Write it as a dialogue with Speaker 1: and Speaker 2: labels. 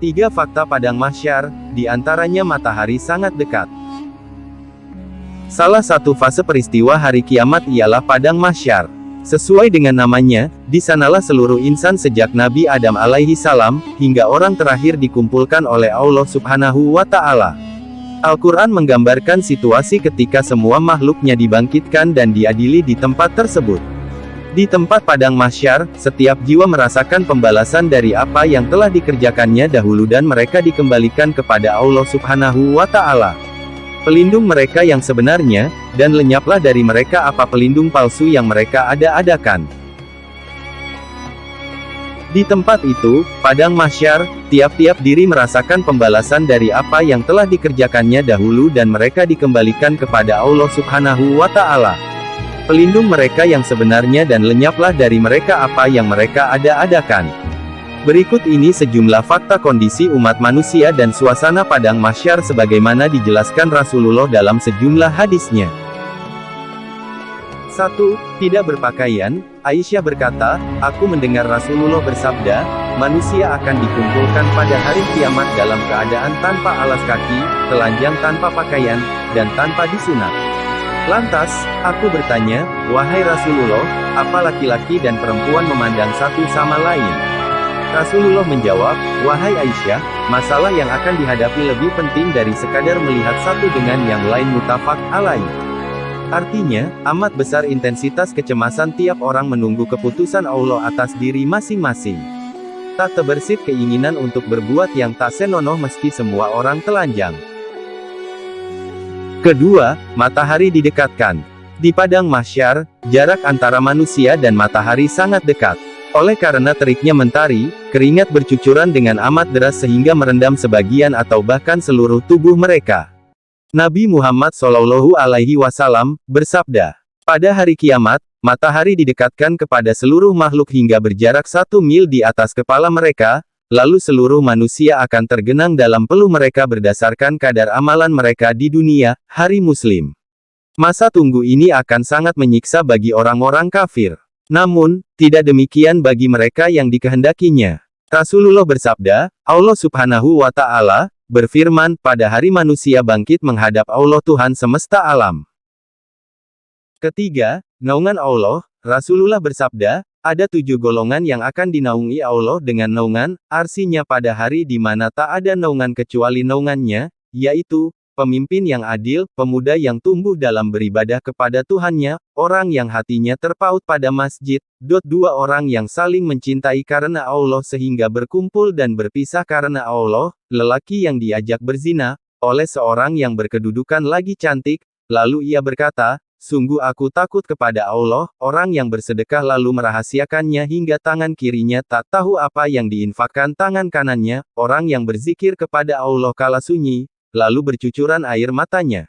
Speaker 1: 3 fakta padang mahsyar, di antaranya matahari sangat dekat. Salah satu fase peristiwa hari kiamat ialah padang mahsyar. Sesuai dengan namanya, di sanalah seluruh insan sejak Nabi Adam alaihi salam, hingga orang terakhir dikumpulkan oleh Allah subhanahu wa ta'ala. Al-Quran menggambarkan situasi ketika semua makhluknya dibangkitkan dan diadili di tempat tersebut. Di tempat padang mahsyar, setiap jiwa merasakan pembalasan dari apa yang telah dikerjakannya dahulu dan mereka dikembalikan kepada Allah subhanahu wa ta'ala, pelindung mereka yang sebenarnya, dan lenyaplah dari mereka apa pelindung palsu yang mereka ada-adakan. Di tempat itu, padang mahsyar, tiap-tiap diri merasakan pembalasan dari apa yang telah dikerjakannya dahulu dan mereka dikembalikan kepada Allah subhanahu wa ta'ala, pelindung mereka yang sebenarnya dan lenyaplah dari mereka apa yang mereka ada-adakan. Berikut ini sejumlah fakta kondisi umat manusia dan suasana padang mahsyar sebagaimana dijelaskan Rasulullah dalam sejumlah hadisnya. 1. Tidak berpakaian. Aisyah berkata, aku mendengar Rasulullah bersabda, manusia akan dikumpulkan pada hari kiamat dalam keadaan tanpa alas kaki, telanjang tanpa pakaian, dan tanpa disunat. Lantas, aku bertanya, wahai Rasulullah, apa laki-laki dan perempuan memandang satu sama lain? Rasulullah menjawab, wahai Aisyah, masalah yang akan dihadapi lebih penting dari sekadar melihat satu dengan yang lain muttafaq alaih. Artinya, amat besar intensitas kecemasan tiap orang menunggu keputusan Allah atas diri masing-masing. Tak terbersit keinginan untuk berbuat yang tak senonoh meski semua orang telanjang. Kedua, matahari didekatkan. Di padang mahsyar, jarak antara manusia dan matahari sangat dekat. Oleh karena teriknya mentari, keringat bercucuran dengan amat deras sehingga merendam sebagian atau bahkan seluruh tubuh mereka. Nabi Muhammad Shallallahu Alaihi Wasallam bersabda, pada hari kiamat, matahari didekatkan kepada seluruh makhluk hingga berjarak 1 mil di atas kepala mereka, lalu seluruh manusia akan tergenang dalam peluh mereka berdasarkan kadar amalan mereka di dunia, hari Muslim. Masa tunggu ini akan sangat menyiksa bagi orang-orang kafir. Namun, tidak demikian bagi mereka yang dikehendakinya. Rasulullah bersabda, Allah subhanahu wa ta'ala berfirman, pada hari manusia bangkit menghadap Allah Tuhan semesta alam. Ketiga, naungan Allah. Rasulullah bersabda, ada 7 golongan yang akan dinaungi Allah dengan naungan arsinya pada hari di mana tak ada naungan kecuali naungannya, yaitu pemimpin yang adil, pemuda yang tumbuh dalam beribadah kepada Tuhannya, orang yang hatinya terpaut pada masjid, 2 orang yang saling mencintai karena Allah sehingga berkumpul dan berpisah karena Allah, lelaki yang diajak berzina, oleh seorang yang berkedudukan lagi cantik, lalu ia berkata, sungguh aku takut kepada Allah, orang yang bersedekah lalu merahasiakannya hingga tangan kirinya tak tahu apa yang diinfakkan tangan kanannya, orang yang berzikir kepada Allah kala sunyi, lalu bercucuran air matanya.